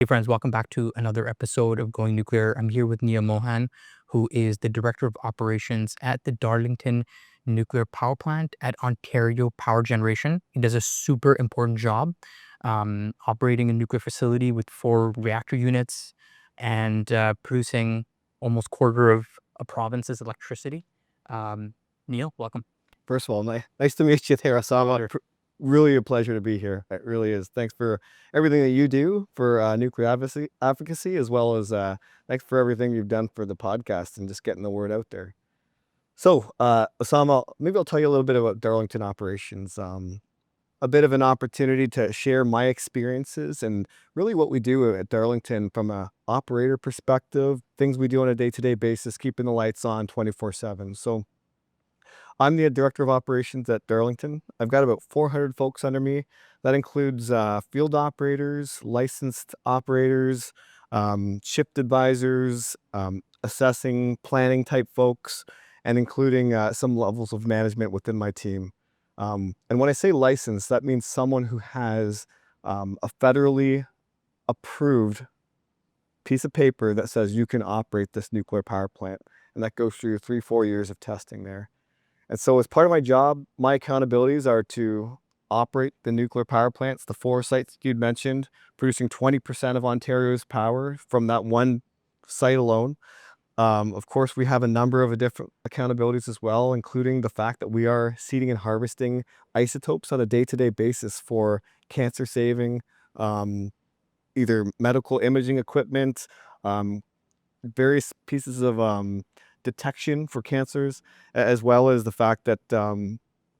Hey friends, welcome back to another episode of Going Nuclear. I'm here with Mohan, who is the Director of Operations at the Darlington Nuclear Power Plant at Ontario Power Generation. He does a super important job operating a nuclear facility with 4 reactor units and producing almost quarter of a province's electricity. Neil, welcome. First of all, nice to meet you there, Osama. Sure. Really a pleasure to be here. It really is. Thanks for everything that you do for nuclear advocacy, as well as thanks for everything you've done for the podcast and just getting the word out there. So, Osama, maybe I'll tell you a little bit about Darlington operations. A bit of an opportunity to share my experiences and really what we do at Darlington from a operator perspective, things we do on a day-to-day basis, keeping the lights on 24/7. So I'm the director of operations at Darlington. I've got about 400 folks under me. That includes field operators, licensed operators, shift advisors, assessing, planning type folks, and including some levels of management within my team. And when I say licensed, that means someone who has a federally approved piece of paper that says you can operate this nuclear power plant. And that goes through 3-4 years of testing there. And so as part of my job, my accountabilities are to operate the nuclear power plants, the 4 sites you'd mentioned, producing 20% of Ontario's power from that one site alone. Of course, we have a number of different accountabilities as well, including the fact that we are seeding and harvesting isotopes on a day-to-day basis for cancer saving, either medical imaging equipment, various pieces of detection for cancers, as well as the fact that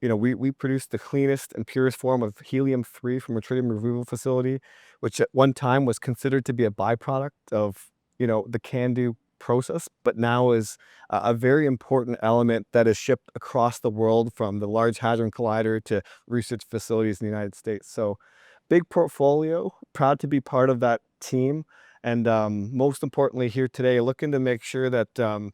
we produce the cleanest and purest form of helium-3 from a tritium removal facility, which at one time was considered to be a byproduct of the CANDU process, but now is a very important element that is shipped across the world from the Large Hadron Collider to research facilities in the United States. So big portfolio, proud to be part of that team. And most importantly here today, looking to make sure that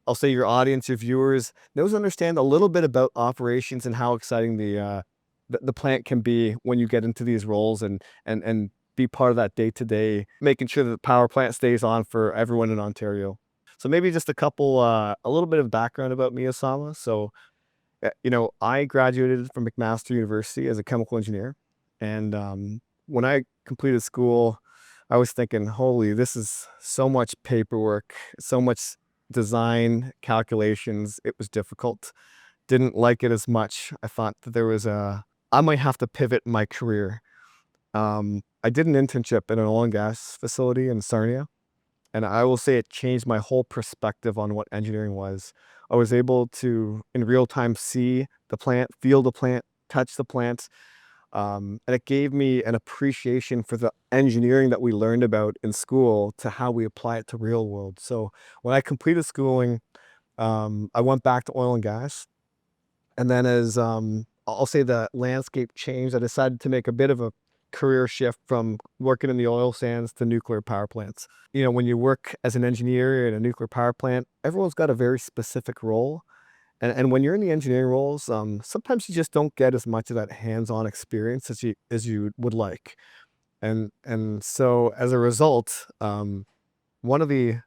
I'll say your audience, your viewers, knows and understand a little bit about operations and how exciting the plant can be when you get into these roles and be part of that day-to-day, making sure that the power plant stays on for everyone in Ontario. So maybe just a little bit of background about me, Osama. So, I graduated from McMaster University as a chemical engineer. And when I completed school, I was thinking, holy, this is so much paperwork, so much design calculations. It was difficult. Didn't like it as much. I thought that I might have to pivot my career. I did an internship in an oil and gas facility in Sarnia, and I will say it changed my whole perspective on what engineering was. I was able to, in real time, see the plant, feel the plant, touch the plant, and it gave me an appreciation for the engineering that we learned about in school to how we apply it to real world. So when I completed schooling, I went back to oil and gas. And then as I'll say the landscape changed, I decided to make a bit of a career shift from working in the oil sands to nuclear power plants. When you work as an engineer in a nuclear power plant, everyone's got a very specific role. And when you're in the engineering roles, sometimes you just don't get as much of that hands-on experience as you would like. And so as a result, one of the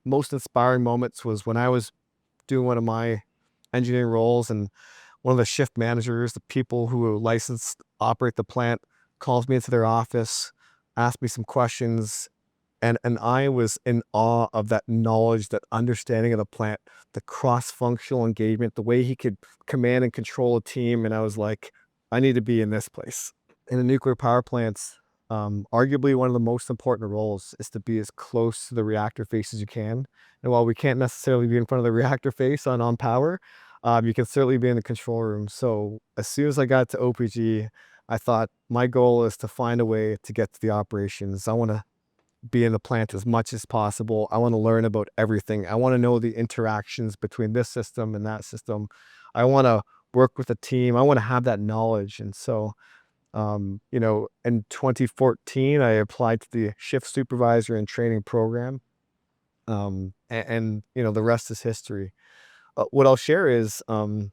most inspiring moments was when I was doing one of my engineering roles, and one of the shift managers, the people who licensed operate the plant, calls me into their office, asked me some questions, and I was in awe of that knowledge, that understanding of the plant, the cross-functional engagement, the way he could command and control a team. And I was like, I need to be in this place. In the nuclear power plants, arguably one of the most important roles is to be as close to the reactor face as you can. And while we can't necessarily be in front of the reactor face on power, you can certainly be in the control room. So as soon as I got to OPG, I thought my goal is to find a way to get to the operations. I want to be in the plant as much as possible. I want to learn about everything. I want to know the interactions between this system and that system. I want to work with a team. I want to have that knowledge. And so, in 2014, I applied to the Shift Supervisor and Training Program. The rest is history. What I'll share is, the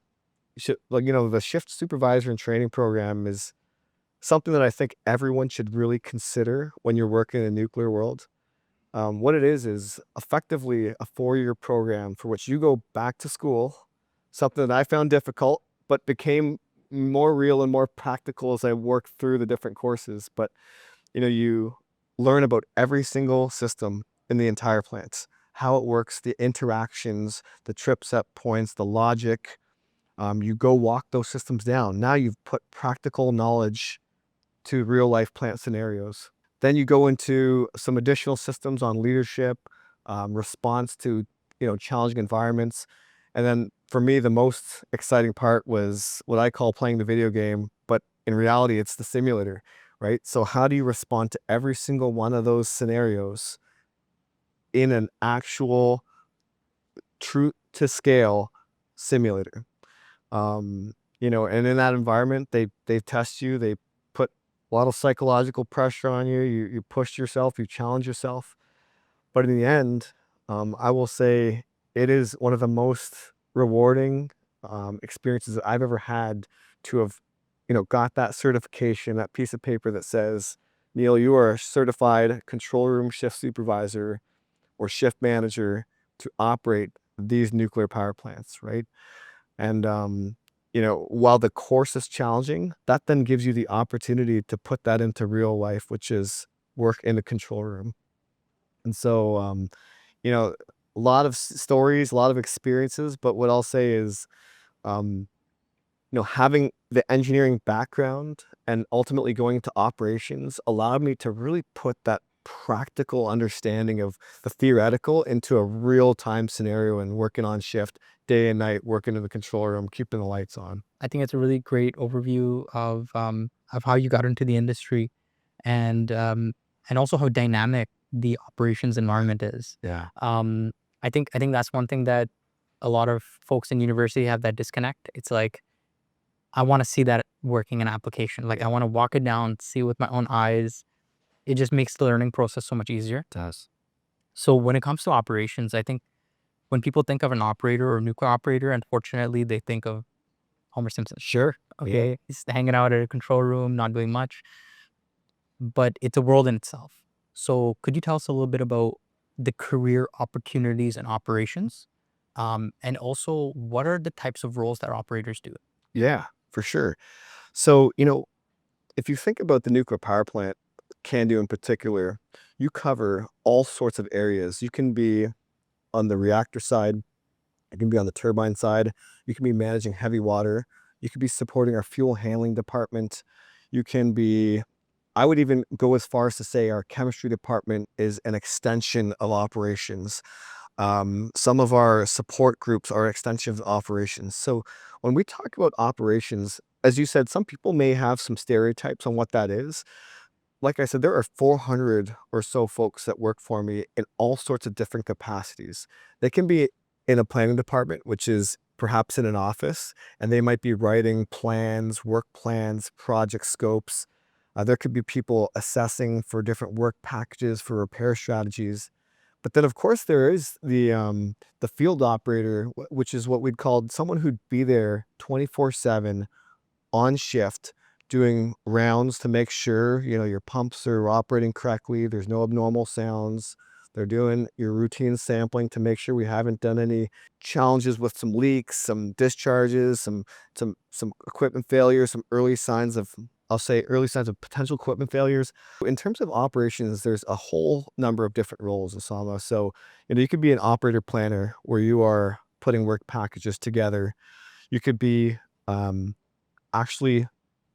Shift Supervisor and Training Program is something that I think everyone should really consider when you're working in a nuclear world. What it is effectively a 4-year program for which you go back to school, something that I found difficult, but became more real and more practical as I worked through the different courses. But you learn about every single system in the entire plant, how it works, the interactions, the trip set points, the logic. You go walk those systems down. Now you've put practical knowledge to real life plant scenarios. Then you go into some additional systems on leadership, response to challenging environments. And then for me, the most exciting part was what I call playing the video game, but in reality, it's the simulator, right? So how do you respond to every single one of those scenarios in an actual true to scale simulator? And in that environment, they test you, they put a lot of psychological pressure on you. You push yourself, you challenge yourself. But in the end, I will say it is one of the most rewarding experiences that I've ever had to have, got that certification, that piece of paper that says, Neil, you are a certified control room shift supervisor or shift manager to operate these nuclear power plants, right? And while the course is challenging, that then gives you the opportunity to put that into real life, which is work in the control room. And so, you know, a lot of stories, a lot of experiences, but what I'll say is, um, having the engineering background and ultimately going into operations allowed me to really put that practical understanding of the theoretical into a real time scenario and working on shift day and night, working in the control room, keeping the lights on. I think it's a really great overview of how you got into the industry and also how dynamic the operations environment is. Yeah. Um, I think that's one thing that a lot of folks in university have, that disconnect. It's like, I want to see that working in application. Like, I want to walk it down, see it with my own eyes. It just makes the learning process so much easier. Does. So when it comes to operations, I think when people think of an operator or nuclear operator, unfortunately, they think of Homer Simpson. Sure. Yeah. Okay, he's hanging out at a control room, not doing much, but it's a world in itself. So could you tell us a little bit about the career opportunities and operations? And also, what are the types of roles that operators do? Yeah, for sure. So, if you think about the nuclear power plant, CANDU in particular, you cover all sorts of areas. You can be on the reactor side, you can be on the turbine side, you can be managing heavy water, you could be supporting our fuel handling department, you can be I would even go as far as to say our chemistry department is an extension of operations. Some of our support groups are extensions of operations. So when we talk about operations, as you said, some people may have some stereotypes on what that is. Like I said, there are 400 or so folks that work for me in all sorts of different capacities. They can be in a planning department, which is perhaps in an office, and they might be writing plans, work plans, project scopes. There could be people assessing for different work packages, for repair strategies. But then, of course, there is the field operator, which is what we'd call someone who'd be there 24/7 on shift, doing rounds to make sure, your pumps are operating correctly, there's no abnormal sounds. They're doing your routine sampling to make sure we haven't done any challenges with some leaks, some discharges, some equipment failures, some early signs of, I'll say, early signs of potential equipment failures. In terms of operations, there's a whole number of different roles in SAMA. So, you could be an operator planner where you are putting work packages together. You could be um, actually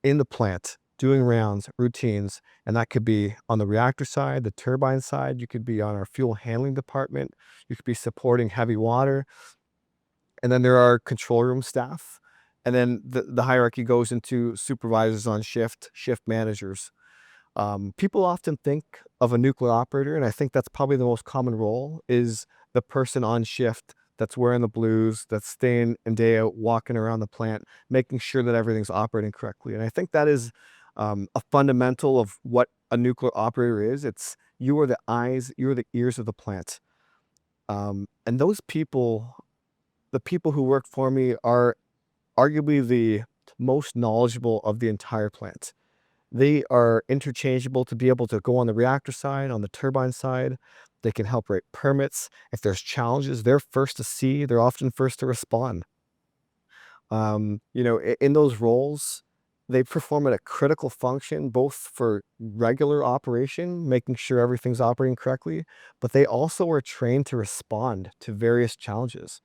in the plant doing rounds, routines, and that could be on the reactor side, the turbine side. You could be on our fuel handling department. You could be supporting heavy water. And then there are control room staff. And then the hierarchy goes into supervisors on shift, shift managers. People often think of a nuclear operator, and I think that's probably the most common role, is the person on shift that's wearing the blues, that's staying and day out, walking around the plant, making sure that everything's operating correctly. And I think that is a fundamental of what a nuclear operator is. It's you are the eyes, you are the ears of the plant. And those people, the people who work for me, are arguably the most knowledgeable of the entire plant. They are interchangeable to be able to go on the reactor side, on the turbine side. They can help write permits. If there's challenges, they're first to see. They're often first to respond. In those roles, they perform at a critical function, both for regular operation, making sure everything's operating correctly, but they also are trained to respond to various challenges.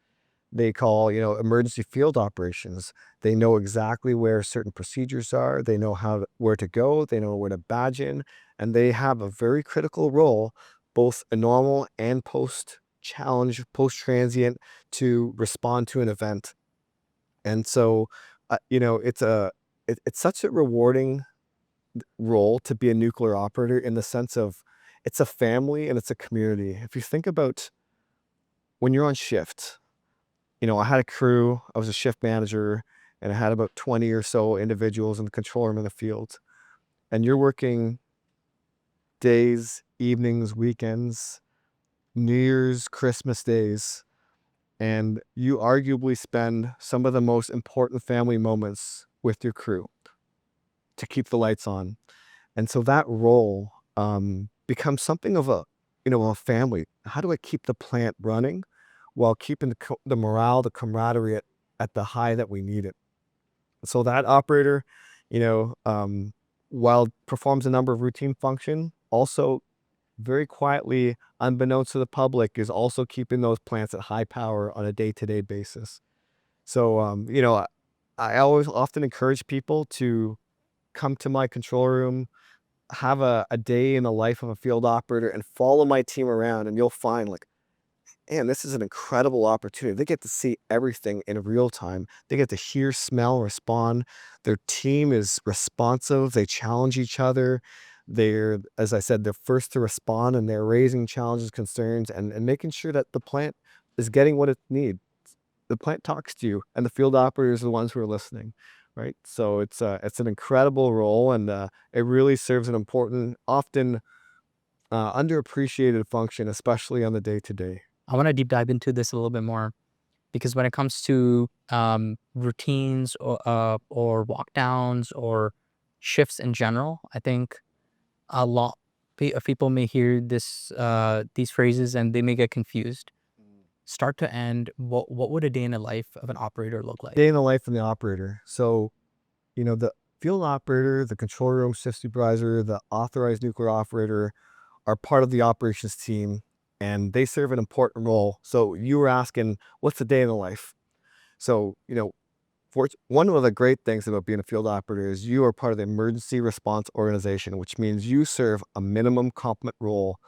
They call, emergency field operations. They know exactly where certain procedures are. They know where to go. They know where to badge in, and they have a very critical role, both a normal and post challenge, post transient, to respond to an event. And so, it's such a rewarding role to be a nuclear operator in the sense of it's a family and it's a community. If you think about when you're on shift, I had a crew, I was a shift manager, and I had about 20 or so individuals in the control room in the field. And you're working days, evenings, weekends, New Year's, Christmas days, and you arguably spend some of the most important family moments with your crew to keep the lights on. And so that role becomes something of a family. How do I keep the plant running while keeping the morale, the camaraderie at the high that we need it? So that operator, you know, um, while performs a number of routine function, also very quietly, unbeknownst to the public, is also keeping those plants at high power on a day-to-day basis. So, I always often encourage people to come to my control room, have a day in the life of a field operator, and follow my team around, and you'll find, like, man, this is an incredible opportunity. They get to see everything in real time. They get to hear, smell, respond. Their team is responsive. They challenge each other. They're, as I said, they're first to respond, and they're raising challenges, concerns, and making sure that the plant is getting what it needs. The plant talks to you, and the field operators are the ones who are listening, right? So it's an incredible role, and it really serves an important, often underappreciated function, especially on the day to day. I want to deep dive into this a little bit more because when it comes to routines or walk downs or shifts in general, I think a lot of people may hear these phrases and they may get confused. Start to end, what would a day in the life of an operator look like? Day in the life of the operator. So, the field operator, the control room shift supervisor, the authorized nuclear operator are part of the operations team, and they serve an important role. So you were asking, what's the day in the life? So, one of the great things about being a field operator is you are part of the emergency response organization, which means you serve a minimum complement role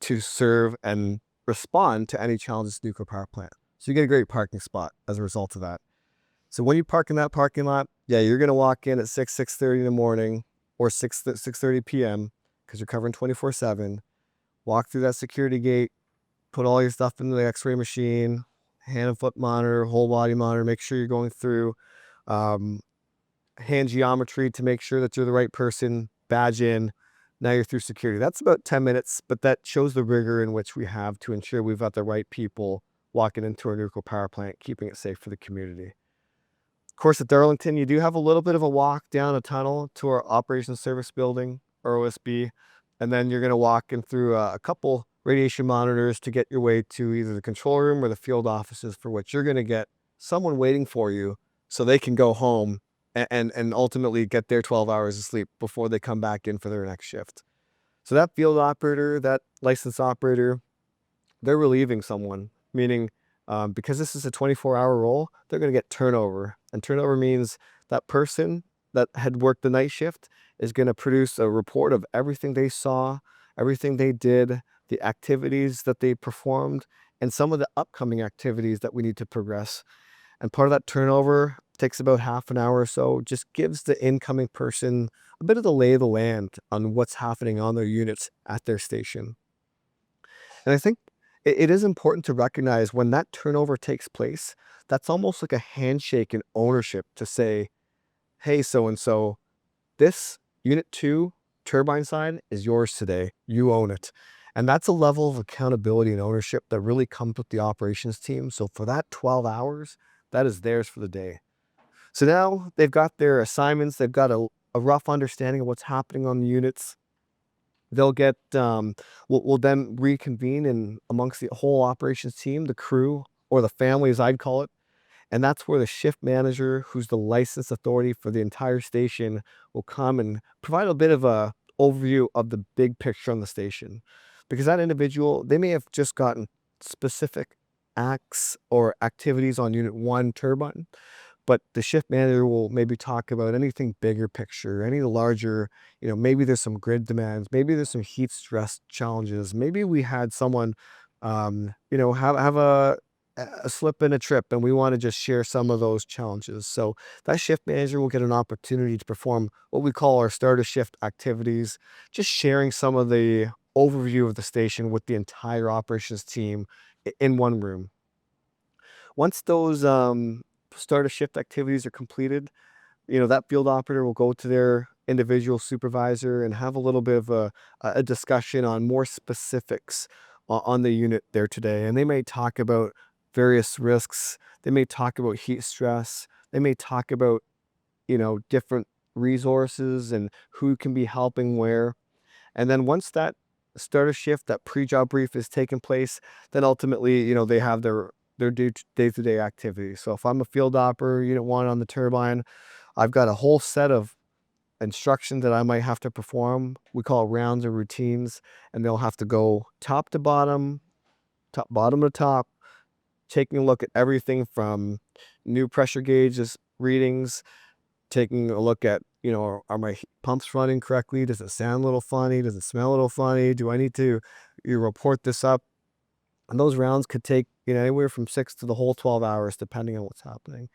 to serve and respond to any challenges to the nuclear power plant. So you get a great parking spot as a result of that. So when you park in that parking lot, yeah, you're gonna walk in at 6:30 in the morning or 6:30 p.m. because you're covering 24/7. Walk through that security gate, put all your stuff in the X-ray machine, hand and foot monitor, whole body monitor. Make sure you're going through um, hand geometry to make sure that you're the right person. Badge in. Now you're through security. That's about 10 minutes, but that shows the rigor in which we have to ensure we've got the right people walking into our nuclear power plant, keeping it safe for the community. Of course, at Darlington, you do have a little bit of a walk down a tunnel to our operations service building, or OSB, and then you're going to walk in through a couple radiation monitors to get your way to either the control room or the field offices, for which you're going to get someone waiting for you so they can go home and ultimately get their 12 hours of sleep before they come back in for their next shift. So that field operator, that licensed operator, they're relieving someone, meaning because this is a 24-hour role, they're going to get turnover. And turnover means that person that had worked the night shift is going to produce a report of everything they saw, everything they did, the activities that they performed, and some of the upcoming activities that we need to progress. And part of that turnover takes about half an hour or so, just gives the incoming person a bit of the lay of the land on what's happening on their units at their station. And I think it is important to recognize when that turnover takes place, that's almost like a handshake and ownership to say, hey, so and so, this unit 2 turbine side is yours today. You own it. And that's a level of accountability and ownership that really comes with the operations team. So for that 12 hours, that is theirs for the day. So now they've got their assignments, they've got a rough understanding of what's happening on the units. They'll get we'll then reconvene in amongst the whole operations team, the crew, or the family as I'd call it. And that's where the shift manager, who's the licensed authority for the entire station, will come and provide a bit of a overview of the big picture on the station. Because that individual, they may have just gotten specific acts or activities on unit 1 turbine, but the shift manager will maybe talk about anything bigger picture, any larger, maybe there's some grid demands, maybe there's some heat stress challenges. Maybe we had someone, have a slip in a trip and we want to just share some of those challenges. So that shift manager will get an opportunity to perform what we call our starter shift activities, just sharing some of the overview of the station with the entire operations team in one room. Once those start of shift activities are completed, that field operator will go to their individual supervisor and have a little bit of a discussion on more specifics on the unit there today. And they may talk about various risks. They may talk about heat stress. They may talk about, different resources and who can be helping where. And then once that start of shift, that pre-job brief is taking place, then ultimately, they have their day-to-day activities. So if I'm a field operator, unit 1 on the turbine, I've got a whole set of instructions that I might have to perform. We call it rounds or routines, and they'll have to go top to bottom, bottom to top, taking a look at everything from new pressure gauges readings, taking a look at, are my pumps running correctly? Does it sound a little funny? Does it smell a little funny? Do I need to report this up? And those rounds could take, anywhere from 6 to the whole 12 hours, depending on what's happening.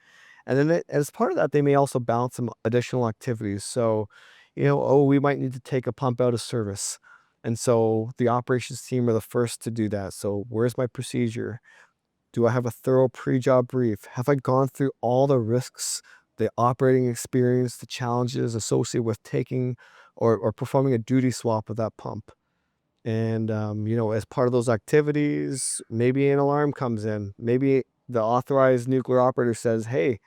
And then as part of that, they may also balance some additional activities. So, we might need to take a pump out of service. And so the operations team are the first to do that. So where's my procedure? Do I have a thorough pre-job brief? Have I gone through all the risks, the operating experience, the challenges associated with taking or performing a duty swap of that pump? And, as part of those activities, maybe an alarm comes in. Maybe the authorized nuclear operator says, hey,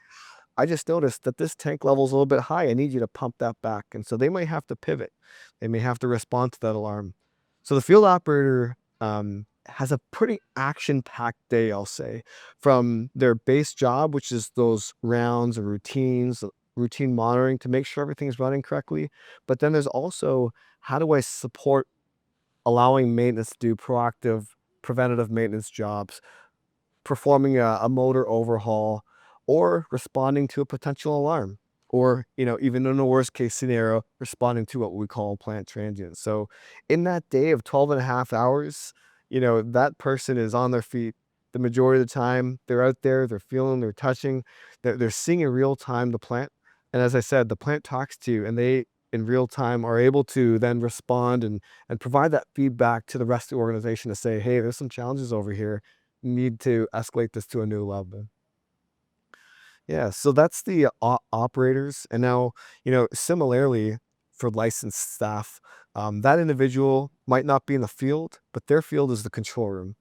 I just noticed that this tank level is a little bit high. I need you to pump that back. And so they might have to pivot. They may have to respond to that alarm. So the field operator has a pretty action-packed day, I'll say, from their base job, which is those rounds and routines, routine monitoring to make sure everything's running correctly. But then there's also, how do I support allowing maintenance to do proactive preventative maintenance jobs, performing a motor overhaul, or responding to a potential alarm, or even in a worst case scenario, responding to what we call plant transient. So in that day of 12 and a half hours, that person is on their feet the majority of the time. They're out there, they're feeling, they're touching, they're seeing in real time the plant. And as I said, the plant talks to you and they in real time are able to then respond and provide that feedback to the rest of the organization to say, hey, there's some challenges over here. Need to escalate this to a new level. Yeah, so that's the operators. And now, similarly for licensed staff, that individual might not be in the field, but their field is the control room.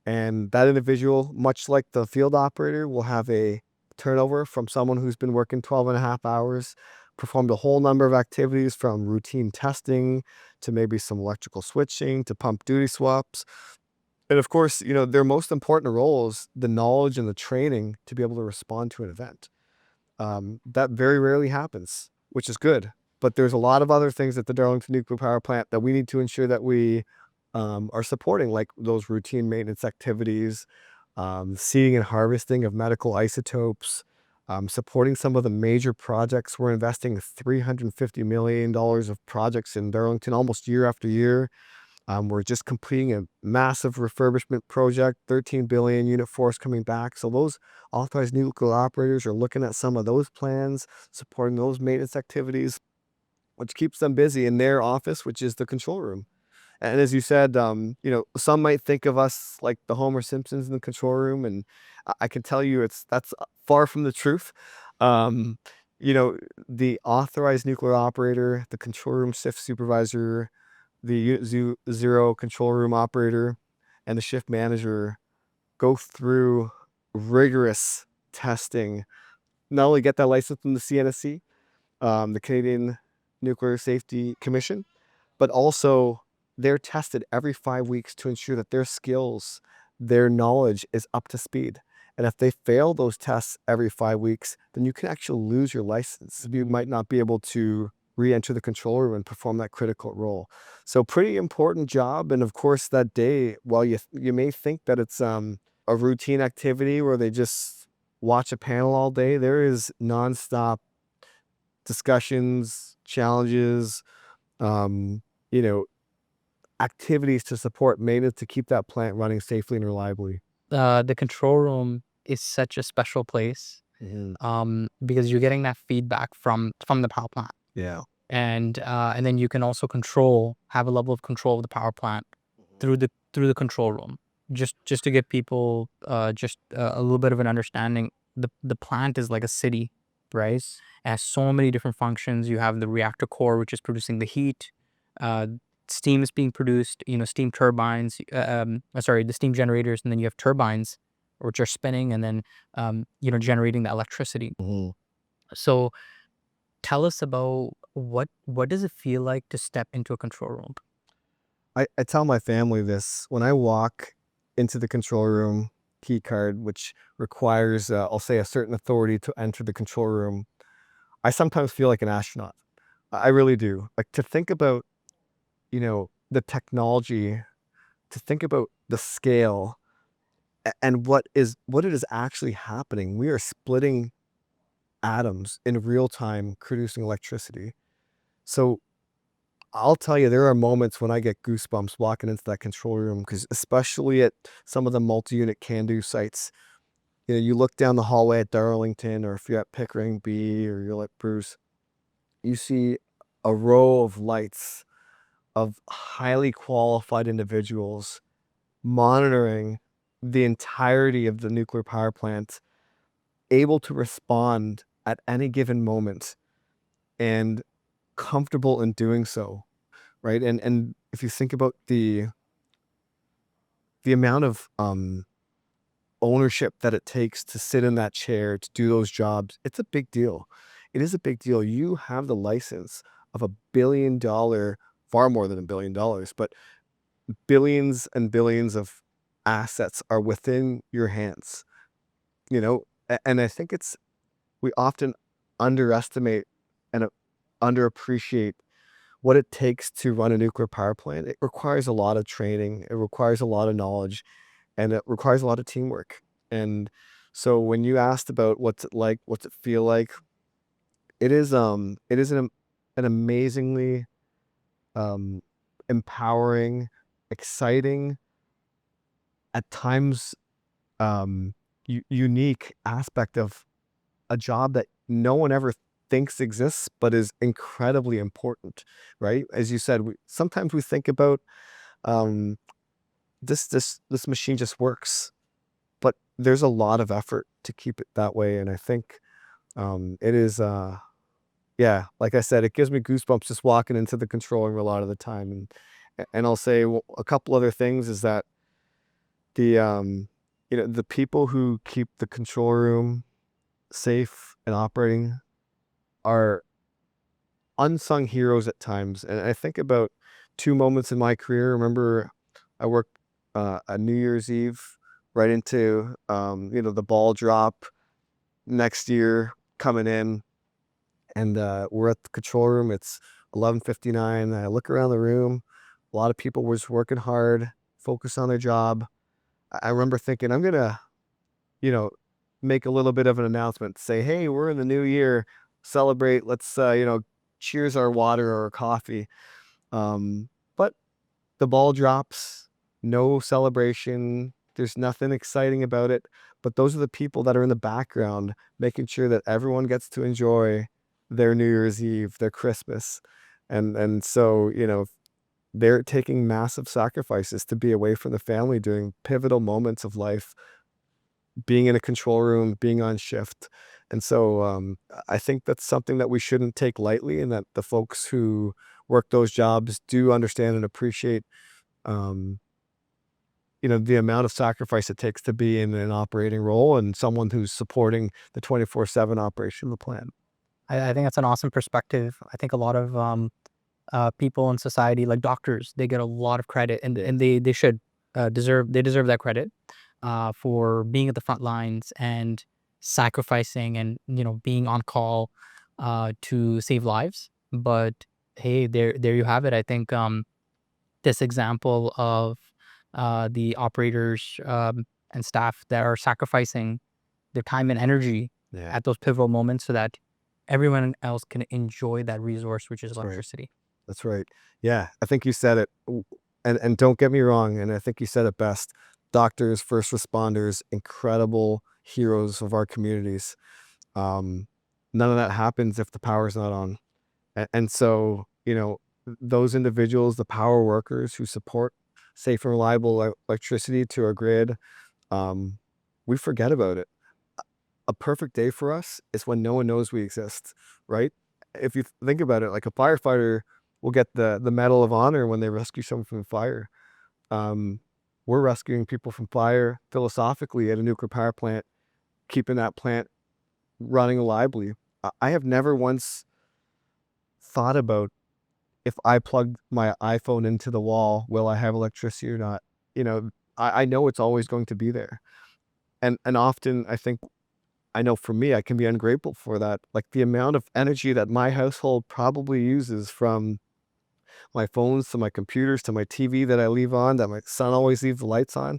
And that individual, much like the field operator, will have a turnover from someone who's been working 12 and a half hours, performed a whole number of activities from routine testing to maybe some electrical switching to pump duty swaps. And of course, their most important role is the knowledge and the training to be able to respond to an event. That very rarely happens, which is good. But there's a lot of other things at the Darlington Nuclear Power Plant that we need to ensure that we are supporting, like those routine maintenance activities, seeding and harvesting of medical isotopes, supporting some of the major projects. We're investing $350 million of projects in Darlington almost year after year. We're just completing a massive refurbishment project, 13 billion unit force coming back. So those authorized nuclear operators are looking at some of those plans, supporting those maintenance activities, which keeps them busy in their office, which is the control room. And as you said, some might think of us like the Homer Simpsons in the control room, and I can tell you that's far from the truth. Um, the authorized nuclear operator, the control room shift supervisor, the Unit Zero control room operator, and the shift manager go through rigorous testing, not only get that license from the CNSC, the Canadian Nuclear Safety Commission, but also they're tested every 5 weeks to ensure that their skills, their knowledge is up to speed. And if they fail those tests every 5 weeks, then you can actually lose your license. You might not be able to re-enter the control room and perform that critical role. So pretty important job. And of course, that day, while you may think that it's a routine activity where they just watch a panel all day, there is nonstop discussions, challenges, um, you know, activities to support maintenance to keep that plant running safely and reliably. The control room is such a special place, Mhm. because you're getting that feedback from the power plant, Yeah. and then you can also have a level of control of the power plant Mhm. through the control room. Just to give people just a little bit of an understanding, the plant is like a city, right? It has so many different functions. You have the reactor core, which is producing the heat. Uh, Steam is being produced. Steam turbines. Sorry, the steam generators, and then you have turbines, which are spinning, and then generating the electricity. Mhm. So tell us about what does it feel like to step into a control room? I tell my family this when I walk into the control room, key card, which requires, I'll say, a certain authority to enter the control room. I sometimes feel like an astronaut. I really do. Like to think about, the technology, to think about the scale and what it is actually happening. We are splitting atoms in real time, producing electricity. So I'll tell you, there are moments when I get goosebumps walking into that control room because, especially at some of the multi-unit CANDU sites, you look down the hallway at Darlington, or if you're at Pickering B, or you're at Bruce, you see a row of lights of highly qualified individuals monitoring the entirety of the nuclear power plant, able to respond at any given moment and comfortable in doing so, right? And if you think about the amount of ownership that it takes to sit in that chair to do those jobs, it's a big deal. It is a big deal. You have the license of $1 billion, far more than $1 billion, but billions and billions of assets are within your hands, and I think we often underestimate and underappreciate what it takes to run a nuclear power plant. It requires a lot of training, it requires a lot of knowledge, and it requires a lot of teamwork. And so when you asked about what's it like, what's it feel like, it is an amazingly um, empowering, exciting, at times unique aspect of a job that no one ever thinks exists, but is incredibly important, right? As you said, sometimes we think about um, this machine just works, but there's a lot of effort to keep it that way. And I think it is, yeah, like I said, it gives me goosebumps just walking into the control room a lot of the time. And I'll say a couple other things is that the people who keep the control room safe and operating are unsung heroes at times. And I think about two moments in my career. Remember, I worked a New Year's Eve right into the ball drop next year coming in, and we're at the control room. It's 11:59. I look around the room. A lot of people was working hard, focused on their job. I remember thinking, I'm gonna, you know, make a little bit of an announcement, say, hey, we're in the new year, celebrate. Let's, cheers our water or our coffee. But the ball drops, no celebration. There's nothing exciting about it. But those are the people that are in the background, making sure that everyone gets to enjoy their New Year's Eve, their Christmas. And so, they're taking massive sacrifices to be away from the family during pivotal moments of life, being in a control room, being on shift. And so I think that's something that we shouldn't take lightly, and that the folks who work those jobs do understand and appreciate, um, the amount of sacrifice it takes to be in an operating role and someone who's supporting the 24/7 operation of the plant. I think that's an awesome perspective. I think a lot of people in society, like doctors, they get a lot of credit, and they should deserve that credit for being at the front lines and sacrificing and being on call to save lives. But hey, there you have it. I think this example of the operators and staff that are sacrificing their time and energy Yeah, at those pivotal moments so that everyone else can enjoy that resource, which is that's right. electricity. That's right. Yeah, I think you said it. And don't get me wrong, and I think you said it best. Doctors, first responders, incredible heroes of our communities. Um, None of that happens if the power's not on. And so, those individuals, the power workers who support safe and reliable electricity to our grid, um, we forget about it. A perfect day for us is when no one knows we exist, right? If you think about it, like a firefighter will get the Medal of Honor when they rescue someone from fire. Um, we're rescuing people from fire philosophically at a nuclear power plant, keeping that plant running reliably. I have never once thought about, if I plug my iPhone into the wall, will I have electricity or not? You know, I know it's always going to be there. And often I think, I know for me, I can be ungrateful for that. Like the amount of energy that my household probably uses, from my phones to my computers to my TV that I leave on, that my son always leaves the lights on.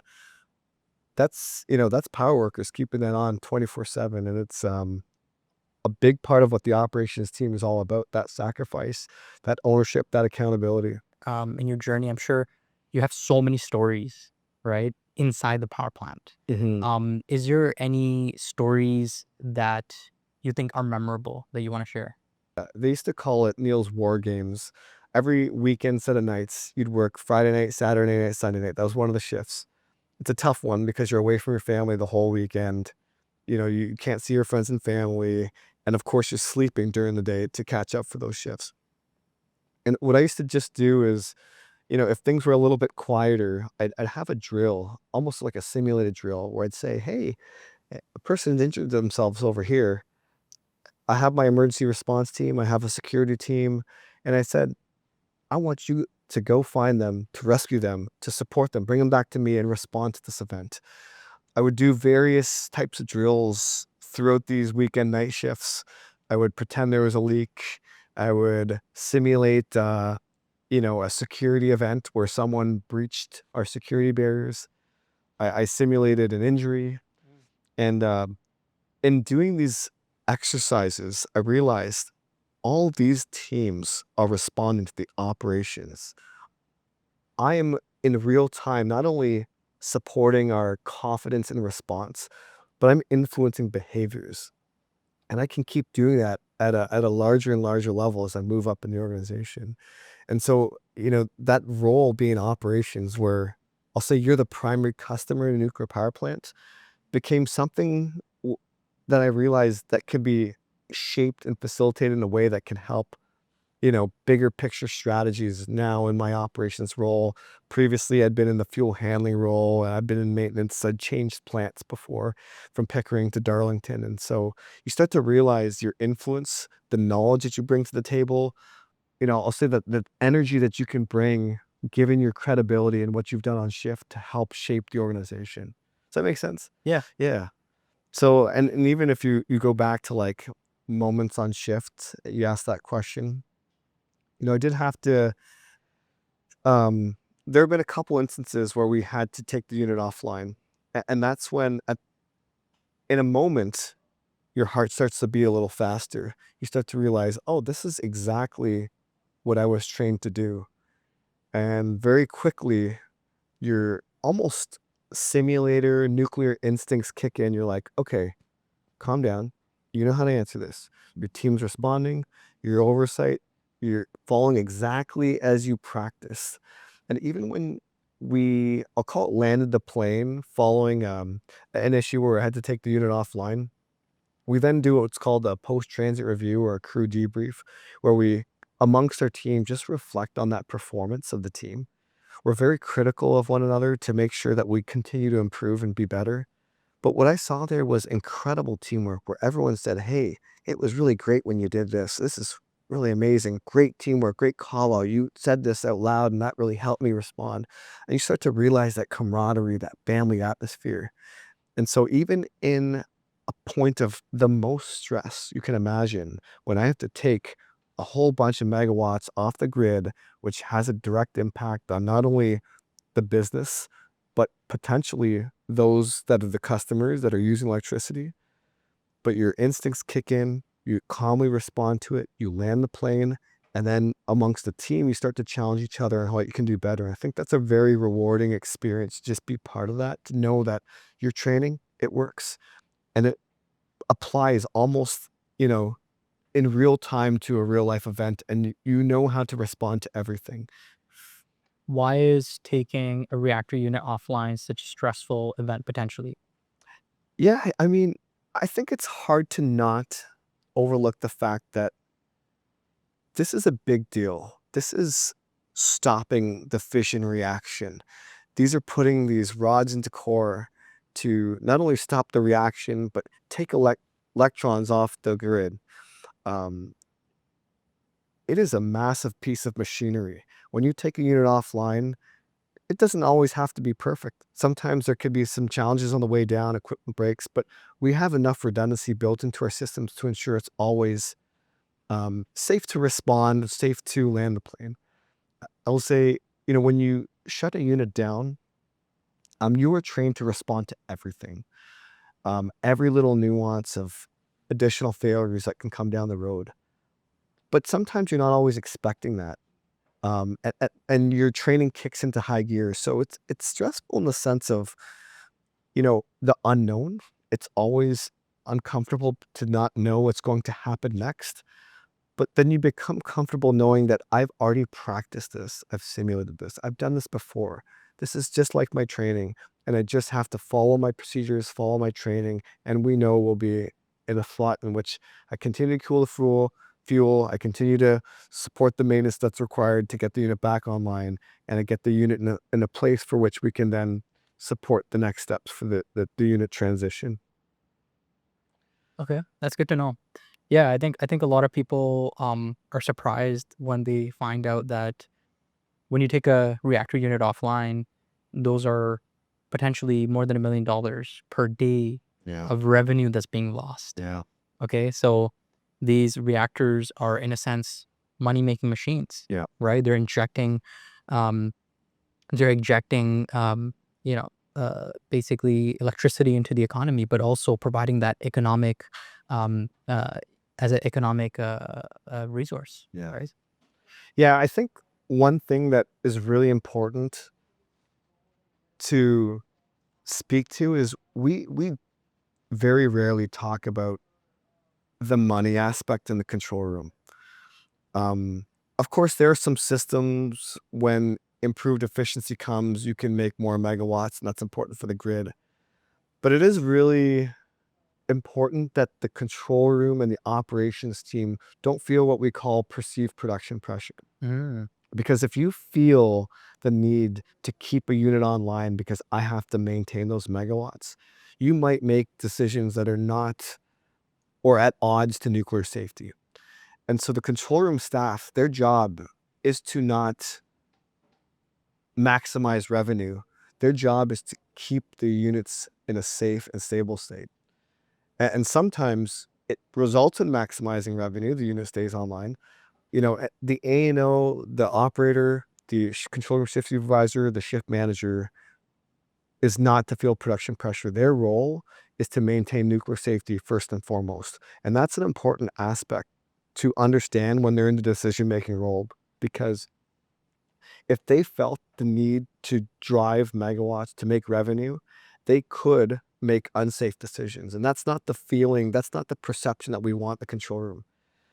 That's power workers keeping that on 24/7. And it's a big part of what the operations team is all about, that sacrifice, that ownership, that accountability. In your journey, I'm sure you have so many stories, right, inside the power plant. Mhm. Is there any stories that you think are memorable that you want to share? They used to call it Neil's War Games. Every weekend set of nights, you'd work Friday night, Saturday night, Sunday night. That was one of the shifts. It's a tough one because you're away from your family the whole weekend. You can't see your friends and family. And of course, you're sleeping during the day to catch up for those shifts. And what I used to just do is, if things were a little bit quieter, I'd have a drill, almost like a simulated drill, where I'd say, hey, a person's injured themselves over here. I have my emergency response team, I have a security team. And I said, I want you to go find them, to rescue them, to support them, bring them back to me and respond to this event. I would do various types of drills throughout these weekend night shifts. I would pretend there was a leak. I would simulate, a security event where someone breached our security barriers. I simulated an injury. And in doing these exercises, I realized all these teams are responding to the operations. I am in real time not only supporting our confidence and response, but I'm influencing behaviors. And I can keep doing that at a larger and larger level as I move up in the organization. And so, that role being operations, where I'll say you're the primary customer in a nuclear power plant, became something that I realized that could be shaped and facilitated in a way that can help, bigger picture strategies now in my operations role. Previously, I'd been in the fuel handling role, and I've been in maintenance. I'd changed plants before, from Pickering to Darlington. And so you start to realize your influence, the knowledge that you bring to the table. I'll say that the energy that you can bring, given your credibility and what you've done on shift to help shape the organization. Does that make sense? Yeah. Yeah. So, and even if you go back to like moments on shift, you asked that question. I did have to, um, there have been a couple instances where we had to take the unit offline. And that's when, in a moment, your heart starts to beat a little faster. You start to realize, oh, this is exactly what I was trained to do. And very quickly, your almost simulator nuclear instincts kick in. You're like, okay, calm down. You know how to answer this. Your team's responding, your oversight, you're following exactly as you practice. And even when I'll call it, landed the plane following an issue where I had to take the unit offline, we then do what's called a post-transit review or a crew debrief, where we, amongst our team, just reflect on that performance of the team. We're very critical of one another to make sure that we continue to improve and be better. But what I saw there was incredible teamwork where everyone said, "Hey, it was really great when you did this. This is really amazing. Great teamwork, great call out. You said this out loud and that really helped me respond." And you start to realize that camaraderie, that family atmosphere. And so even in a point of the most stress you can imagine, when I have to take a whole bunch of megawatts off the grid, which has a direct impact on not only the business, but potentially those that are the customers that are using electricity. But your instincts kick in, you calmly respond to it, you land the plane, and then amongst the team, you start to challenge each other on what you can do better. I think that's a very rewarding experience. Just be part of that, to know that your training, it works and it applies almost, you know, in real time to a real life event, and you know how to respond to everything. Why is taking a reactor unit offline such a stressful event potentially? Yeah, I mean, I think it's hard to not overlook the fact that this is a big deal. This is stopping the fission reaction. These are putting these rods into core to not only stop the reaction, but take electrons off the grid. Um, it is a massive piece of machinery. When you take a unit offline, it doesn't always have to be perfect. Sometimes there could be some challenges on the way down, equipment breaks, but we have enough redundancy built into our systems to ensure it's always safe to respond, safe to land the plane. I will say, when you shut a unit down, you are trained to respond to everything. Every little nuance of additional failures that can come down the road. But sometimes you're not always expecting that. And your training kicks into high gear. So it's stressful in the sense of, the unknown. It's always uncomfortable to not know what's going to happen next. But then you become comfortable knowing that I've already practiced this. I've simulated this. I've done this before. This is just like my training. And I just have to follow my procedures, follow my training. And we know we'll be in a slot in which I continue to cool the fuel. I continue to support the maintenance that's required to get the unit back online. And I get the unit in a place for which we can then support the next steps for the unit transition. Okay, that's good to know. Yeah, I think a lot of people are surprised when they find out that when you take a reactor unit offline, those are potentially more than $1 million per day Yeah. of revenue that's being lost. Yeah. Okay, so these reactors are in a sense money-making machines, Yeah. right? Um, they're injecting, basically electricity into the economy, but also providing that economic, um, uh, as an economic resource, Yeah. right? Yeah, I think one thing that is really important to speak to is we very rarely talk about the money aspect in the control room. Um, of course, there are some systems when improved efficiency comes, you can make more megawatts, and that's important for the grid. But it is really important that the control room and the operations team don't feel what we call perceived production pressure. Mm, Because if you feel the need to keep a unit online because I have to maintain those megawatts, you might make decisions that are not or at odds to nuclear safety. And so the control room staff, their job is to not maximize revenue. Their job is to keep the units in a safe and stable state. And sometimes it results in maximizing revenue. The unit stays online. The A&O, the operator, the control room shift supervisor, the shift manager is not to feel production pressure. Their role is to maintain nuclear safety first and foremost. And that's an important aspect to understand when they're in the decision-making role, because if they felt the need to drive megawatts to make revenue, they could make unsafe decisions. And that's not the feeling, that's not the perception that we want the control room.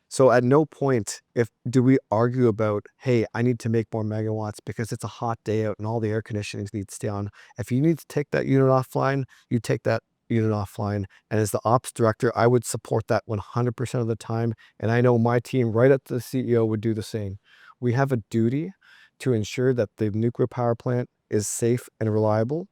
So at no point do we argue about, hey, I need to make more megawatts because it's a hot day out and all the air conditioning needs to stay on. If you need to take that unit offline, you take that unit offline. And as the ops director, I would support that 100% of the time. And I know my team, right up to the CEO, would do the same. We have a duty to ensure that the nuclear power plant is safe and reliable.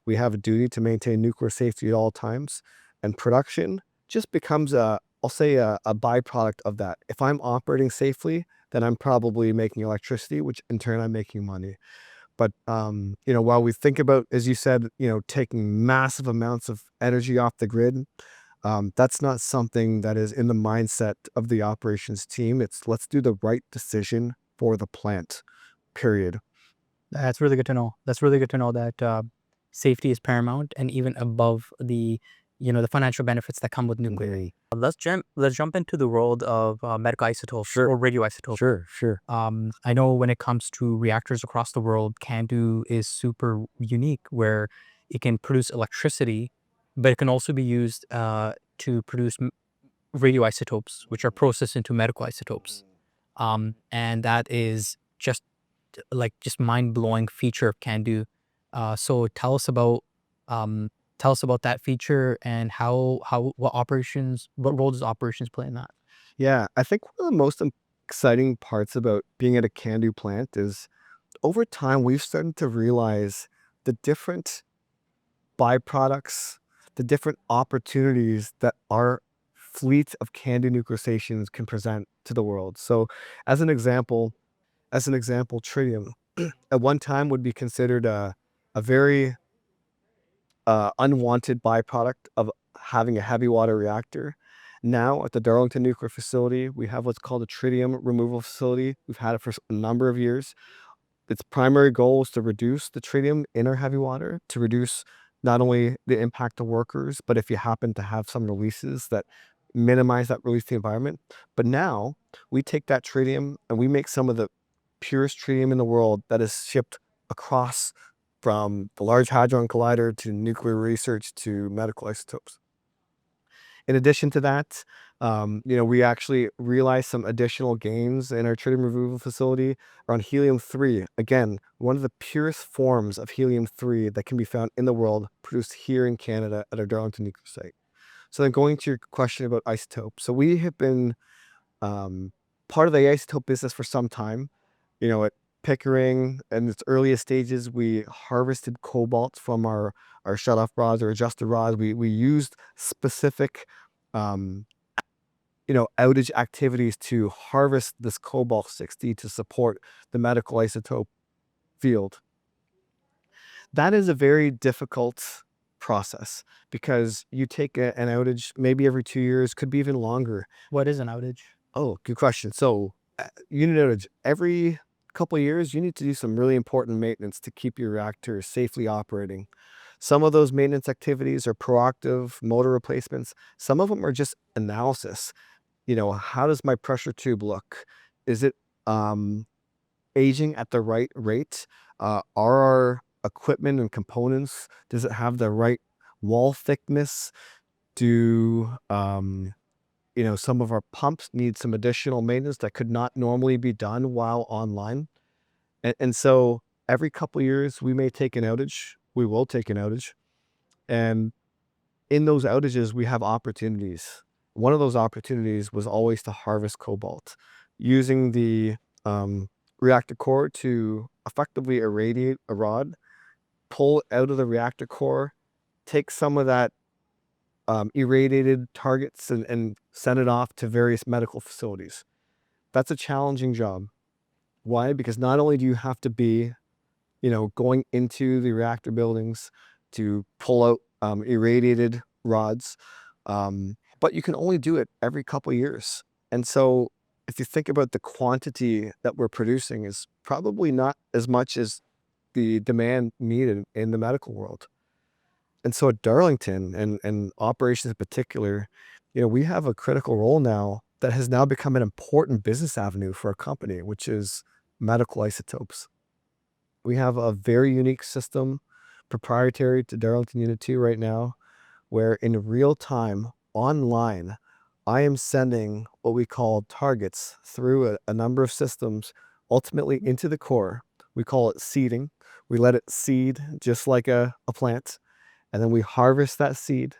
We have a duty to maintain nuclear safety at all times, and production just becomes I'll say a byproduct of that. If I'm operating safely, then I'm probably making electricity, which in turn I'm making money. But while we think about, as you said, taking massive amounts of energy off the grid, that's not something that is in the mindset of the operations team. It's let's do the right decision for the plant, period. That's really good to know. That's really good to know that safety is paramount and even above the financial benefits that come with nuclear. Mhm. Let's jump into the world of medical isotopes Sure. or radioisotopes. Sure. I know when it comes to reactors across the world, CANDU is super unique where it can produce electricity, but it can also be used to produce radioisotopes, which are processed into medical isotopes. And that is just mind blowing feature of CANDU. So um, tell us about that feature and what role does operations play in that? Yeah, I think one of the most exciting parts about being at a CANDU plant is over time we've started to realize the different byproducts, the different opportunities that our fleet of CANDU nuclear stations can present to the world. So, as an example, tritium at one time would be considered a very unwanted byproduct of having a heavy water reactor. Now, at the Darlington Nuclear Facility, we have what's called a tritium removal facility. We've had it for a number of years. Its primary goal is to reduce the tritium in our heavy water, to reduce not only the impact to workers, but if you happen to have some releases that minimize that release to the environment. But now we take that tritium and we make some of the purest tritium in the world that is shipped across from the Large Hadron Collider to nuclear research to medical isotopes. In addition to that, we actually realized some additional gains in our tritium removal facility around helium-3. Again, one of the purest forms of helium-3 that can be found in the world, produced here in Canada at our Darlington nuclear site. So then going to your question about isotopes. So we have been um, part of the isotope business for some time. At Pickering, in its earliest stages, we harvested cobalt from our shut-off rods or adjusted rods. We used specific um, outage activities to harvest this cobalt-60 to support the medical isotope field. That is a very difficult process because you take an outage maybe every 2 years, could be even longer. What is an outage? Oh, good question. So, unit outage, every couple of years, you need to do some really important maintenance to keep your reactor safely operating. Some of those maintenance activities are proactive motor replacements. Some of them are just analysis. How does my pressure tube look? Is it aging at the right rate? Are our equipment and components, does it have the right wall thickness? Do some of our pumps need some additional maintenance that could not normally be done while online. And so every couple of years, we may take an outage. We will take an outage. And in those outages, we have opportunities. One of those opportunities was always to harvest cobalt using the reactor core to effectively irradiate a rod, pull out of the reactor core, take some of that irradiated targets and send it off to various medical facilities. That's a challenging job. Why? Because not only do you have to be, going into the reactor buildings to pull out irradiated rods, but you can only do it every couple of years. And so if you think about the quantity that we're producing is probably not as much as the demand needed in the medical world. And so at Darlington and operations in particular, we have a critical role now that has now become an important business avenue for our company, which is medical isotopes. We have a very unique system proprietary to Darlington Unit 2 right now, where in real time online, I am sending what we call targets through a number of systems, ultimately into the core. We call it seeding. We let it seed just like a plant. And then we harvest that seed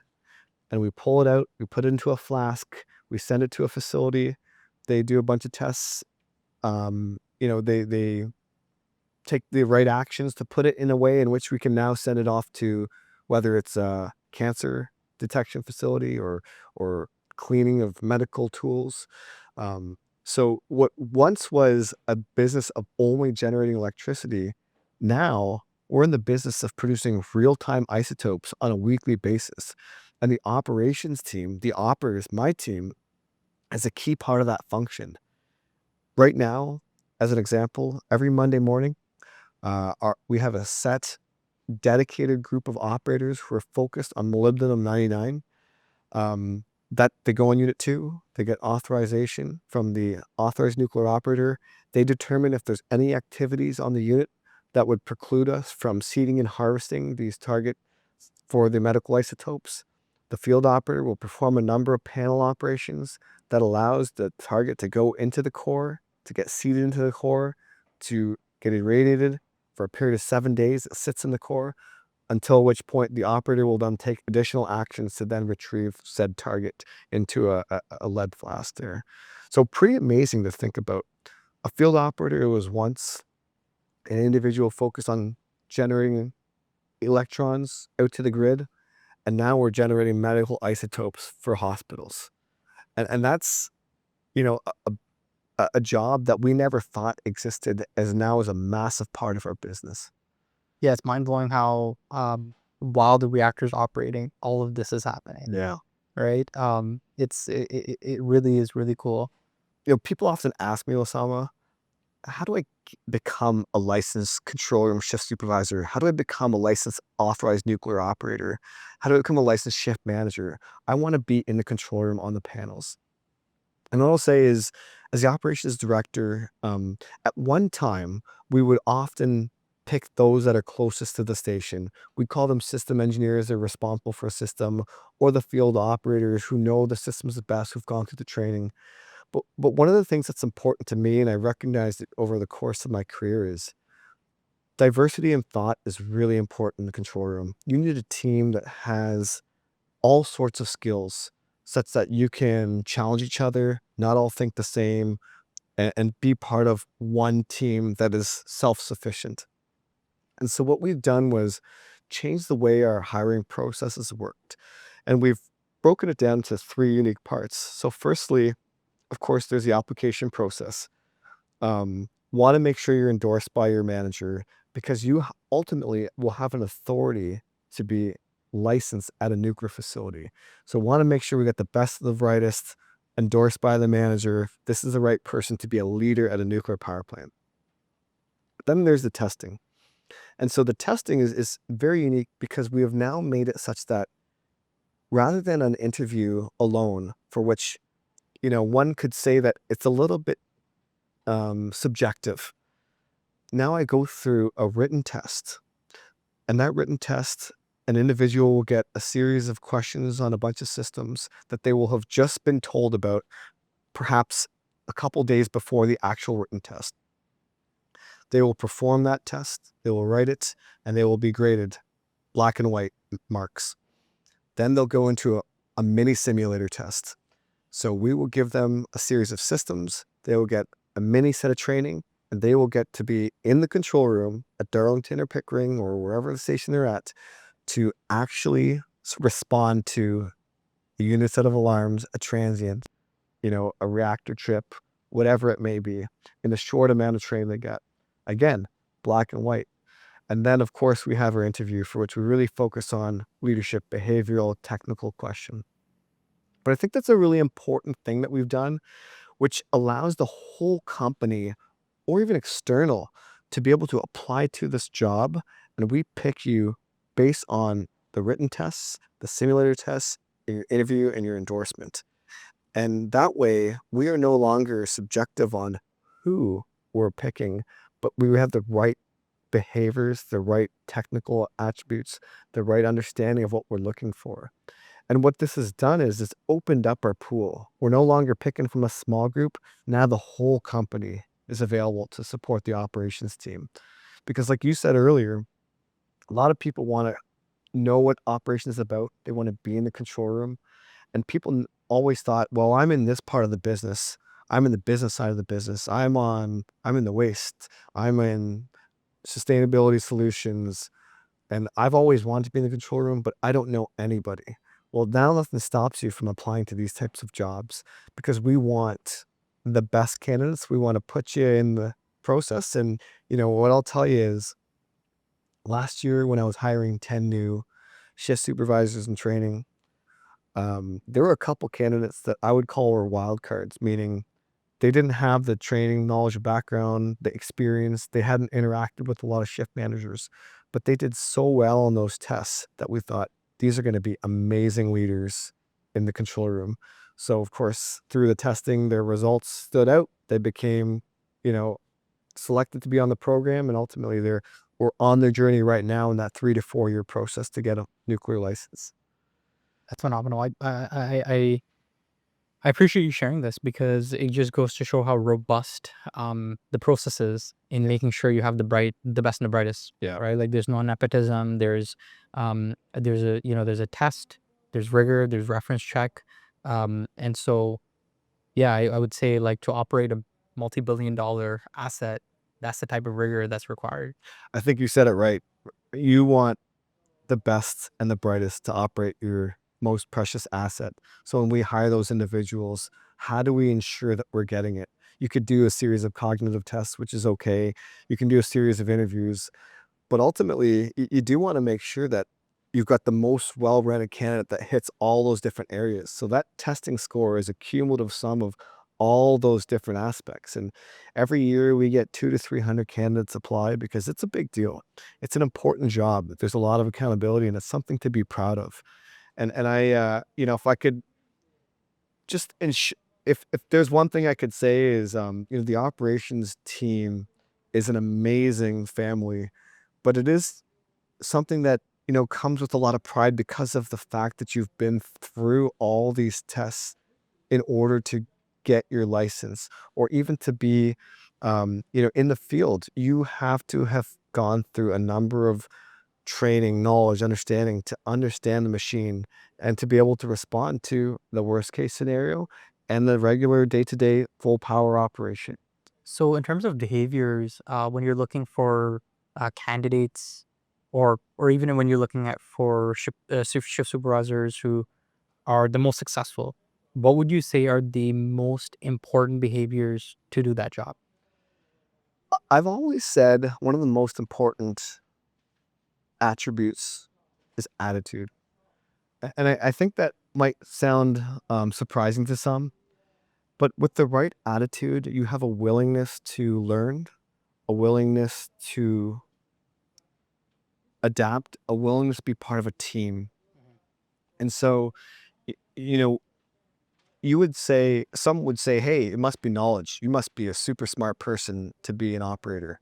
and we pull it out, we put it into a flask, we send it to a facility. They do a bunch of tests. They take the right actions to put it in a way in which we can now send it off to whether it's a cancer detection facility or cleaning of medical tools. So what once was a business of only generating electricity, now we're in the business of producing real-time isotopes on a weekly basis. And the operations team, the operators, my team, is a key part of that function. Right now, as an example, every Monday morning, we have a set dedicated group of operators who are focused on molybdenum 99. That they go on Unit 2, they get authorization from the authorized nuclear operator. They determine if there's any activities on the unit that would preclude us from seeding and harvesting these targets for the medical isotopes. The field operator will perform a number of panel operations that allows the target to go into the core, to get seeded into the core, to get irradiated for a period of 7 days. It sits in the core, until which point the operator will then take additional actions to then retrieve said target into a lead flask there. So pretty amazing to think about. A field operator was once an individual focused on generating electrons out to the grid, and now we're generating medical isotopes for hospitals. And that's, you know, a job that we never thought existed as now is a massive part of our business. Yeah, it's mind blowing how while the reactor's operating, all of this is happening, Yeah. right? It really is really cool. You know, people often ask me, Osama, how do I become a licensed control room shift supervisor? How do I become a licensed authorized nuclear operator? How do I become a licensed shift manager? I want to be in the control room on the panels. And what I'll say is, as the operations director, at one time, we would often pick those that are closest to the station. We call them system engineers. They're responsible for a system, or the field operators who know the systems the best, who've gone through the training. But one of the things that's important to me, and I recognized it over the course of my career, is diversity in thought is really important in the control room. You need a team that has all sorts of skills such that you can challenge each other, not all think the same, and be part of one team that is self-sufficient. And so what we've done was change the way our hiring processes worked. And we've broken it down to 3 unique parts. So firstly, of course, there's the application process. Want to make sure you're endorsed by your manager because you ultimately will have an authority to be licensed at a nuclear facility. So want to make sure we get the best of the brightest endorsed by the manager. This is the right person to be a leader at a nuclear power plant. Then there's the testing. And so the testing is very unique because we have now made it such that rather than an interview alone, for which, you know, one could say that it's a little bit subjective. Now I go through a written test, and that written test, an individual will get a series of questions on a bunch of systems that they will have just been told about, perhaps a couple days before the actual written test. They will perform that test, they will write it, and they will be graded black and white marks. Then they'll go into a mini simulator test. So we will give them a series of systems. They will get a mini set of training, and they will get to be in the control room at Darlington or Pickering or wherever the station they're at to actually respond to a unit set of alarms, a transient, you know, a reactor trip, whatever it may be, in a short amount of training they get. Again, black and white. And then, of course, we have our interview for which we really focus on leadership, behavioral, technical question. But I think that's a really important thing that we've done, which allows the whole company or even external to be able to apply to this job. And we pick you based on the written tests, the simulator tests, your interview, and your endorsement. And that way, we are no longer subjective on who we're picking, but we have the right behaviors, the right technical attributes, the right understanding of what we're looking for. And what this has done is it's opened up our pool. We're no longer picking from a small group. Now the whole company is available to support the operations team. Because like you said earlier, a lot of people want to know what operations is about. They want to be in the control room. And people always thought, well, I'm in this part of the business. I'm in the business side of the business. I'm in the waste. I'm in sustainability solutions. And I've always wanted to be in the control room, but I don't know anybody. Well, now nothing stops you from applying to these types of jobs because we want the best candidates. We want to put you in the process. And, what I'll tell you is last year when I was hiring 10 new shift supervisors in training, there were a couple candidates that I would call were wild cards, meaning they didn't have the training, knowledge, or background, the experience. They hadn't interacted with a lot of shift managers, but they did so well on those tests that we thought these are going to be amazing leaders in the control room. So, of course, through the testing, their results stood out. They became, you know, selected to be on the program, and ultimately we're on their journey right now in that 3 to 4 year process to get a nuclear license. That's phenomenal. I appreciate you sharing this because it just goes to show how robust the process is in making sure you have the best and the brightest. Yeah. Right. Like there's no nepotism. There's a test. There's rigor. There's reference check. And so, yeah, I would say like to operate a multi-billion-dollar asset, that's the type of rigor that's required. I think you said it right. You want the best and the brightest to operate your most precious asset. So when we hire those individuals, how do we ensure that we're getting it? You could do a series of cognitive tests, which is okay. You can do a series of interviews, but ultimately you do want to make sure that you've got the most well-rounded candidate that hits all those different areas. So that testing score is a cumulative sum of all those different aspects. And every year we get 200 to 300 candidates apply because it's a big deal. It's an important job. There's a lot of accountability and it's something to be proud of. And I, if I could just, if there's one thing I could say is, the operations team is an amazing family, but it is something that, comes with a lot of pride because of the fact that you've been through all these tests in order to get your license or even to be, in the field. You have to have gone through a number of training, knowledge, understanding to understand the machine and to be able to respond to the worst case scenario and the regular day-to-day full power operation. So in terms of behaviors, when you're looking for candidates, or even when you're looking at for shift supervisors who are the most successful, what would you say are the most important behaviors to do that job? I've always said one of the most important attributes is attitude. And I think that might sound surprising to some, but with the right attitude, you have a willingness to learn, a willingness to adapt, a willingness to be part of a team. And so, y- you know, some would say, hey, it must be knowledge. You must be a super smart person to be an operator.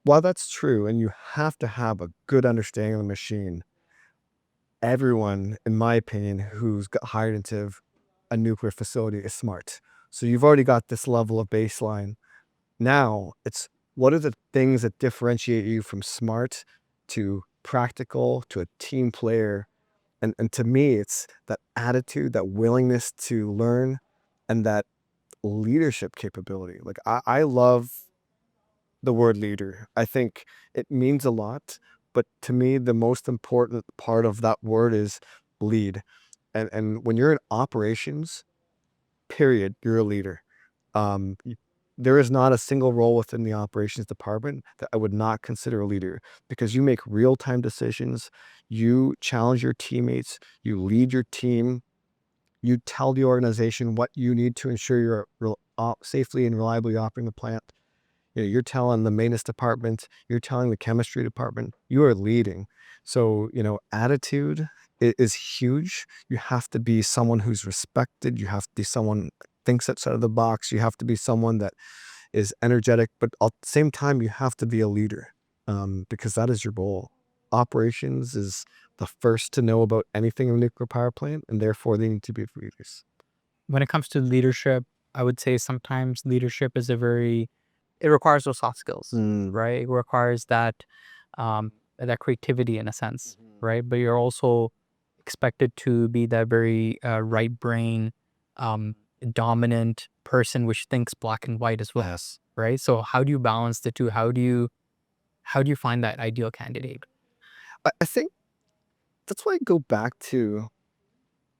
While that's true, and you have to have a good understanding of the machine, everyone, in my opinion, who's got hired into a nuclear facility is smart. So you've already got this level of baseline. Now it's what are the things that differentiate you from smart to practical to a team player? And to me, it's that attitude, that willingness to learn, and that leadership capability. Like I love the word leader. I think it means a lot, but to me, the most important part of that word is lead. And when you're in operations, period, you're a leader. There is not a single role within the operations department that I would not consider a leader because you make real-time decisions, you challenge your teammates, you lead your team, you tell the organization what you need to ensure you're safely and reliably operating the plant. You're telling the maintenance department, you're telling the chemistry department, you are leading. So, attitude is huge. You have to be someone who's respected. You have to be someone that thinks outside of the box. You have to be someone that is energetic, but at the same time, you have to be a leader because that is your goal. Operations is the first to know about anything in a nuclear power plant, and therefore they need to be leaders. When it comes to leadership, I would say sometimes leadership is it requires those soft skills, Mm. right? It requires that creativity in a sense, Mhm. right? But you're also expected to be that very right brain, um, dominant person which thinks black and white as well, Yes. right? So how do you balance the two? How do you find that ideal candidate? I think that's why I go back to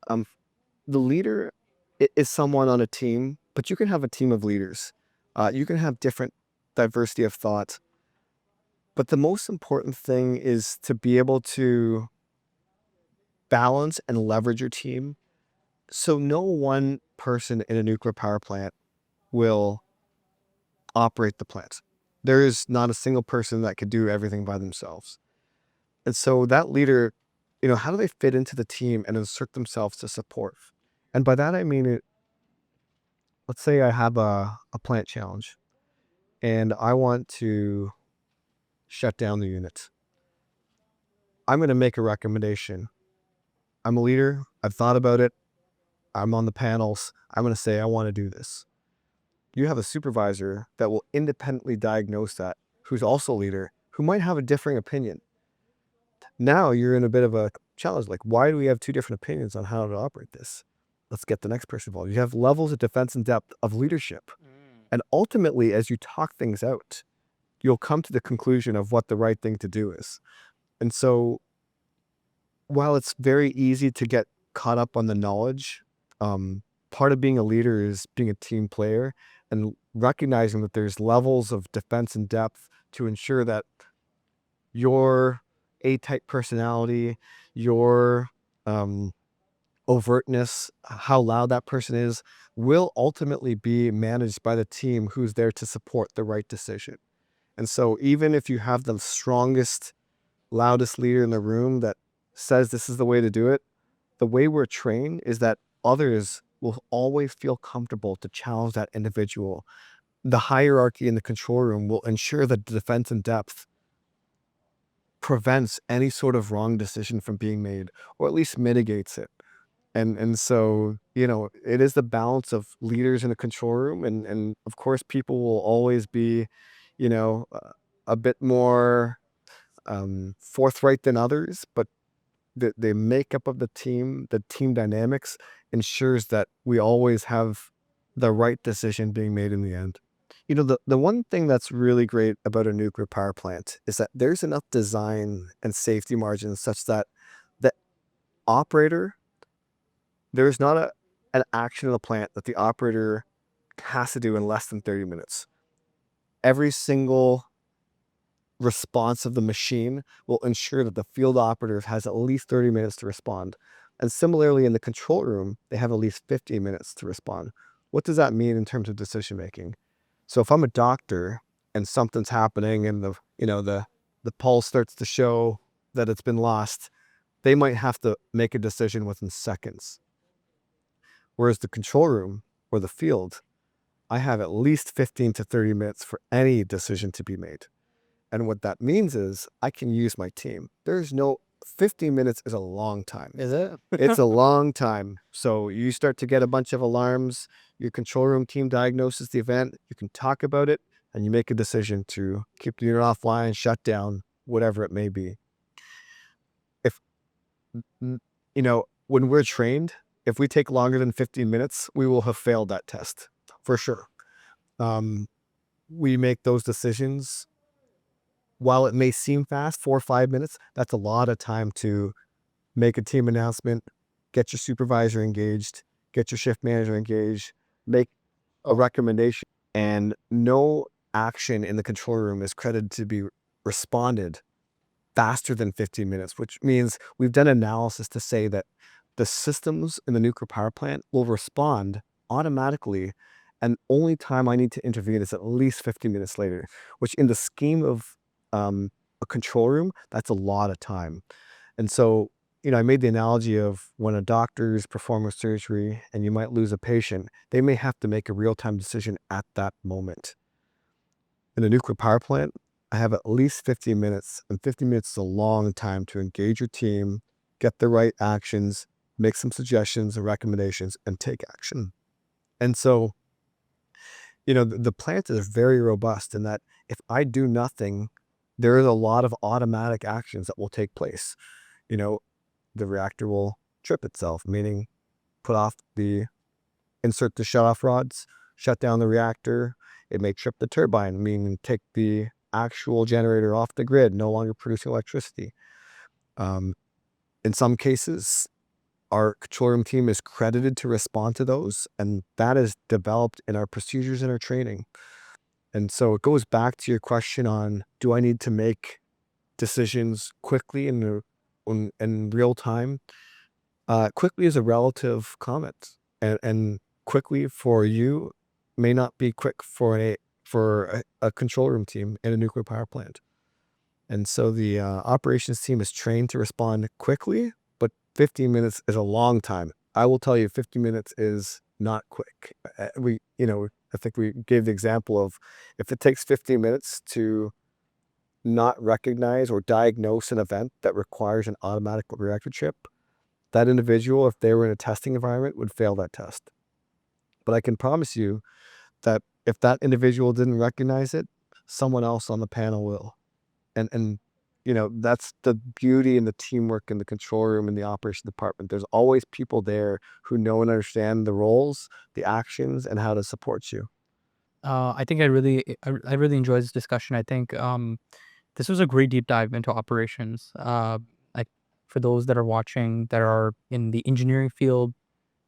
um, the leader is someone on a team, but you can have a team of leaders. You can have different diversity of thought. But the most important thing is to be able to balance and leverage your team. So no one person in a nuclear power plant will operate the plant. There is not a single person that could do everything by themselves. And so that leader, how do they fit into the team and insert themselves to support? And by that, I mean, let's say I have a plant challenge and I want to shut down the unit. I'm going to make a recommendation. I'm a leader. I've thought about it. I'm on the panels. I'm going to say, I want to do this. You have a supervisor that will independently diagnose that, who's also a leader, who might have a differing opinion. Now you're in a bit of a challenge. Like, why do we have two different opinions on how to operate this? Let's get the next person involved. You have levels of defense and depth of leadership. And ultimately, as you talk things out, you'll come to the conclusion of what the right thing to do is. And so while it's very easy to get caught up on the knowledge, part of being a leader is being a team player and recognizing that there's levels of defense and depth to ensure that your A-type personality, your overtness, how loud that person is, will ultimately be managed by the team who's there to support the right decision. And so even if you have the strongest, loudest leader in the room that says this is the way to do it, the way we're trained is that others will always feel comfortable to challenge that individual. The hierarchy in the control room will ensure that the defense in depth prevents any sort of wrong decision from being made, or at least mitigates it. And so, it is the balance of leaders in a control room. And of course, people will always be, a bit more forthright than others, but the makeup of the team dynamics ensures that we always have the right decision being made in the end. The one thing that's really great about a nuclear power plant is that there's enough design and safety margins such that the operator, there's not an action in the plant that the operator has to do in less than 30 minutes. Every single response of the machine will ensure that the field operative has at least 30 minutes to respond. And similarly, in the control room, they have at least 15 minutes to respond. What does that mean in terms of decision making? So if I'm a doctor and something's happening and the pulse starts to show that it's been lost, they might have to make a decision within seconds. Whereas the control room or the field, I have at least 15 to 30 minutes for any decision to be made. And what that means is I can use my team. 15 minutes is a long time. Is it? It's a long time. So you start to get a bunch of alarms, your control room team diagnoses the event, you can talk about it, and you make a decision to keep the unit offline, shut down, whatever it may be. If, when we're trained, if we take longer than 15 minutes, we will have failed that test for sure. We make those decisions. While it may seem fast, 4 or 5 minutes, that's a lot of time to make a team announcement, get your supervisor engaged, get your shift manager engaged, make a recommendation, and no action in the control room is credited to be responded faster than 15 minutes, which means we've done analysis to say that the systems in the nuclear power plant will respond automatically, and only time I need to intervene is at least 15 minutes later, which in the scheme of a control room, that's a lot of time. And so, I made the analogy of when a doctor is performing surgery and you might lose a patient, they may have to make a real-time decision at that moment. In a nuclear power plant, I have at least 15 minutes, and 15 minutes is a long time to engage your team, get the right actions, make some suggestions and recommendations, and take action. And so, the plant is very robust in that if I do nothing, there is a lot of automatic actions that will take place. The reactor will trip itself, meaning insert the shutoff rods, shut down the reactor. It may trip the turbine, meaning take the actual generator off the grid, no longer producing electricity. In some cases, our control room team is credited to respond to those, and that is developed in our procedures and our training. And so it goes back to your question on, do I need to make decisions quickly in real time? Quickly is a relative comment, and quickly for you may not be quick for a control room team in a nuclear power plant. And so the operations team is trained to respond quickly, but 15 minutes is a long time. I will tell you, 50 minutes is not quick. I think we gave the example of, if it takes 15 minutes to not recognize or diagnose an event that requires an automatic reactor chip, that individual, if they were in a testing environment, would fail that test. But I can promise you that if that individual didn't recognize it, someone else on the panel will. And that's the beauty and the teamwork in the control room and the operations department. There's always people there who know and understand the roles, the actions, and how to support you. I think I really enjoyed this discussion. I think this was a great deep dive into operations. Like, for those that are watching that are in the engineering field,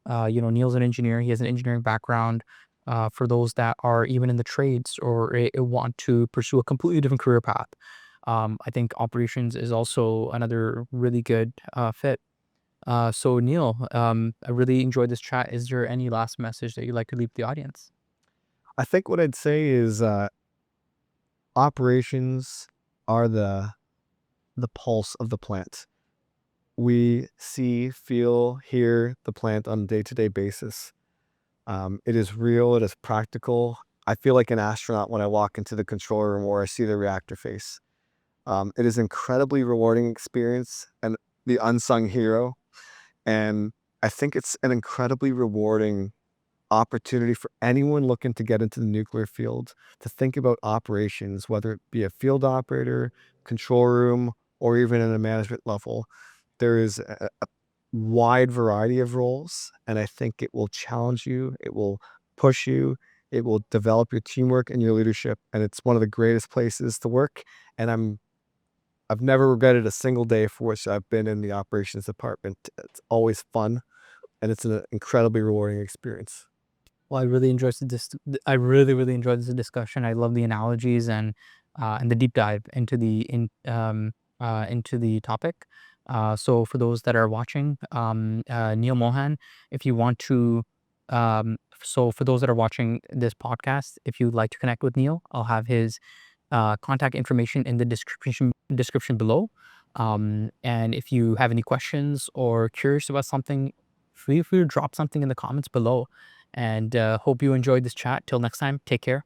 Neil's an engineer. He has an engineering background. For those that are even in the trades or want to pursue a completely different career path, I think operations is also another really good fit. So Neil, I really enjoyed this chat. Is there any last message that you'd like to leave the audience? I think what I'd say is operations are the pulse of the plant. We see, feel, hear the plant on a day-to-day basis. It is real. It is practical. I feel like an astronaut when I walk into the control room or I see the reactor face. It is an incredibly rewarding experience and the unsung hero. And I think it's an incredibly rewarding opportunity for anyone looking to get into the nuclear field to think about operations, whether it be a field operator, control room, or even at a management level. There is a wide variety of roles, and I think it will challenge you, it will push you, it will develop your teamwork and your leadership, and it's one of the greatest places to work. And I've never regretted a single day for which I've been in the operations department. It's always fun, and it's an incredibly rewarding experience. Well, I really enjoyed this. I really, really enjoyed this discussion. I love the analogies and the deep dive into the topic. So for those that are watching, Neil Mohan, if you want to, so for those that are watching this podcast, if you'd like to connect with Neil, I'll have his contact information in the description below. And if you have any questions or curious about something, feel free to drop something in the comments below. And hope you enjoyed this chat. Till next time, take care.